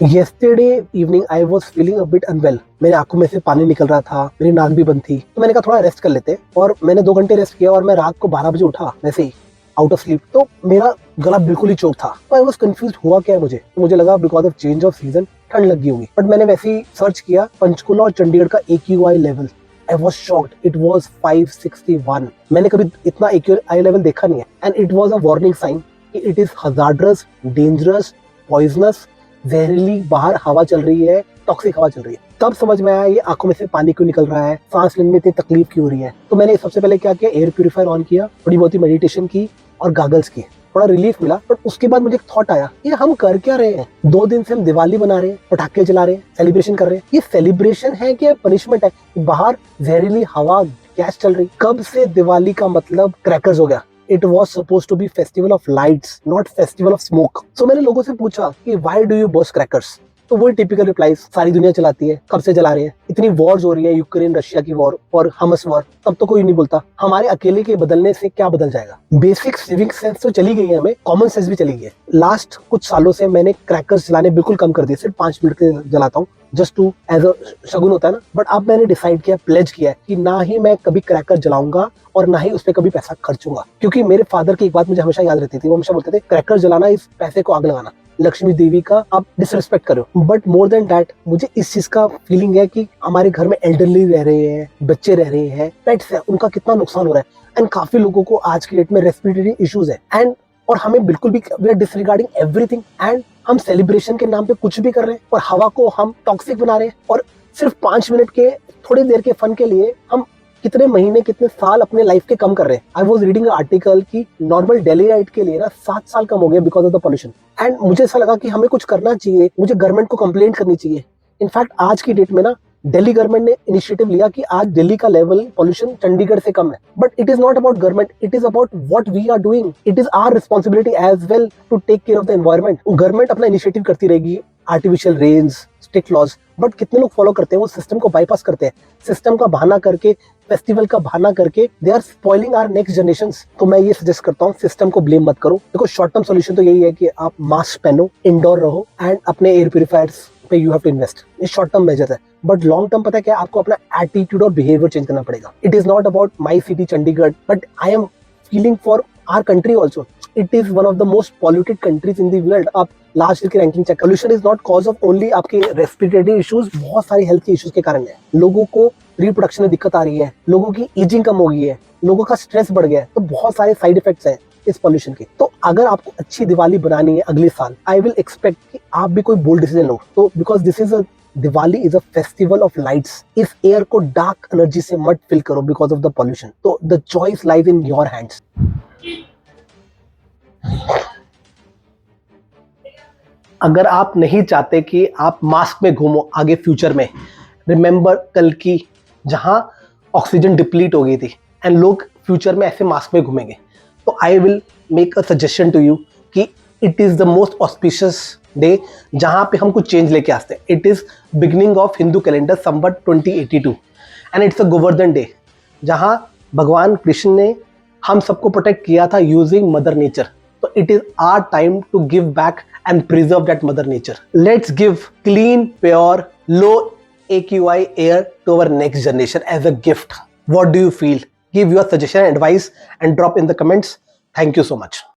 Yesterday evening I was feeling a bit unwell. मेरे आंखों में से पानी निकल रहा था, मेरी नाक भी बंद थी, तो मैंने कहा थोड़ा रेस्ट कर लेते। और मैंने 2 घंटे रेस्ट किया और मैं रात को 12 बजे उठा वैसे ही आउट ऑफ स्लीप। तो मेरा गला बिल्कुल ही चोक था। तो आई वॉज कंफ्यूज हुआ क्या है मुझे। तो मुझे लगा because of change off season ठंड लगी होगी। बट मैंने वैसे ही सर्च किया पंचकुला और चंडीगढ़ का AQI level. I was shocked, it was 561। मैंने कभी इतना AQI लेवल देखा नहीं है and it was a warning sign कि it is hazardous, dangerous, poisonous, जहरीली बाहर हवा चल रही है, टॉक्सिक हवा चल रही है। तब समझ में आया ये आंखों में से पानी क्यों निकल रहा है, सांस लेने में इतनी तकलीफ क्यों हो रही है। तो मैंने सबसे पहले क्या किया, एयर प्यूरिफायर ऑन किया, थोड़ी बहुत ही मेडिटेशन की और गागल्स की। थोड़ा रिलीफ मिला। बट उसके बाद मुझे एक थॉट आया, ये हम कर क्या रहे हैं। 2 दिन से हम दिवाली बना रहे हैं, पटाखे जला रहे हैं, सेलिब्रेशन कर रहे हैं। ये सेलिब्रेशन है कि पनिशमेंट है। बाहर जहरीली हवा, गैस चल रही। कब से दिवाली का मतलब क्रैकर्स हो गया। It was supposed to be festival of lights, not festival of smoke. So मैंने लोगों से पूछा कि why do you burst crackers? तो वही टिपिकल रिप्लाईज, सारी दुनिया चलाती है, कब से जला रहे हैं, इतनी वॉर्स हो रही है, यूक्रेन रशिया की वॉर और हमस वॉर, तब तो कोई नहीं बोलता। हमारे अकेले के बदलने से क्या बदल जाएगा। बेसिक सिविक सेंस तो चली गई है, हमें कॉमन सेंस भी चली गई है। लास्ट कुछ सालों से मैंने क्रैकर्स जलाने बिल्कुल कम कर दिए, सिर्फ 5 मिनट के जलाता हूँ, जस्ट टू एज अ शगुन होता है ना। बट अब मैंने डिसाइड किया, प्लेज किया है कि ना ही मैं कभी क्रैकर जलाऊंगा और ना ही उस पर कभी पैसा खर्चूंगा। क्योंकि मेरे फादर की एक बात मुझे हमेशा याद रहती थी, वो हमेशा बोलते थे क्रैकर जलाना इस पैसे को आग लगाना, लक्ष्मी देवी का आप डिसरिस्पेक्ट करो। बट मोर देन दैट मुझे इस चीज का फीलिंग है कि हमारे घर में एल्डरली रह रहे हैं, बच्चे रह रहे हैं, पेट्स है, उनका कितना नुकसान हो रहा है। एंड काफी लोगों को आज की डेट में रेस्पिरेटरी इश्यूज है। एंड और हमें बिल्कुल भी we are disregarding everything. And हम सेलिब्रेशन के नाम पे कुछ भी कर रहे हैं और हवा को हम टॉक्सिक बना रहे हैं। और सिर्फ 5 मिनट के थोड़ी देर के फन के लिए हम कितने महीने, कितने साल अपने लाइफ के कम कर रहे हैं। आई वॉज रीडिंग आर्टिकल कि नॉर्मल डेली राइट के लिए ना 7 साल कम हो गए because of the pollution. And मुझे ऐसा लगा कि हमें कुछ करना चाहिए, मुझे गवर्नमेंट को कंप्लेंट करनी चाहिए। इनफैक्ट आज की डेट में ना दिल्ली गवर्नमेंट ने इनिशिएटिव लिया कि आज दिल्ली का लेवल पॉल्यूशन चंडीगढ़ से कम है। But it is not about government, it is about what we are doing. It is our responsibility as well to take care of the environment. Government अपना इनिशिएटिव करती रहेगी, artificial rains, strict laws, but कितने लोग follow करते हैं, वो system को bypass करते हैं। सिस्टम का बहाना करके, फेस्टिवल का बहाना करके they are spoiling our next generations. तो मैं ये सजेस्ट करता हूँ, सिस्टम को ब्लेम मत करो। देखो शॉर्ट टर्म सोल्यूशन तो यही है कि आप मास्क पहनो, इंडोर रहो एंड अपने एयर प्यूरिफायर्स पे यू हैव टू इन्वेस्ट। ये शॉर्ट टर्म मेजर है। बट लॉन्ग टर्म पता है क्या, आपको अपना एटीट्यूड और बिहेवियर चेंज करना पड़ेगा। It is not about my city Chandigarh, but I am feeling for our country also. It is one of the most polluted countries in the world. आप last year की ranking check, pollution is not cause of only आपके respiratory issues, बहुत सारी health के issues के कारण है। लोगों को रिप्रोडक्शन में दिक्कत आ रही है, लोगों की एजिंग कम हो गई है, लोगों का स्ट्रेस बढ़ गया है। तो बहुत सारे साइड इफेक्ट्स हैं इस पॉल्यूशन के। तो अगर आपको अच्छी दिवाली बनानी है अगले साल, आई विल एक्सपेक्ट कि आप भी कोई बोल्ड डिसीजन लो। तो because this is a Diwali is a festival of lights. इस एयर को डार्क एनर्जी से मत फिल करो बिकॉज ऑफ द पॉल्यूशन। तो the choice lies in your hands. अगर आप नहीं चाहते कि आप मास्क में घूमो आगे फ्यूचर में, रिमेंबर कल की जहां ऑक्सीजन डिप्लीट हो गई थी एंड लोग फ्यूचर में ऐसे मास्क में घूमेंगे। तो I will make a suggestion to you कि it is the most auspicious day जहां पे हम कुछ चेंज लेके आते हैं। It is beginning of Hindu calendar Samvat 2082 and it's a Govardhan day, जहां भगवान कृष्ण ने हम सबको प्रोटेक्ट किया था using mother nature. So it is our time to give back and preserve that mother nature. Let's give clean, pure, low AQI air to our next generation as a gift. What do you feel? Give your suggestion and advice and drop in the comments. Thank you so much.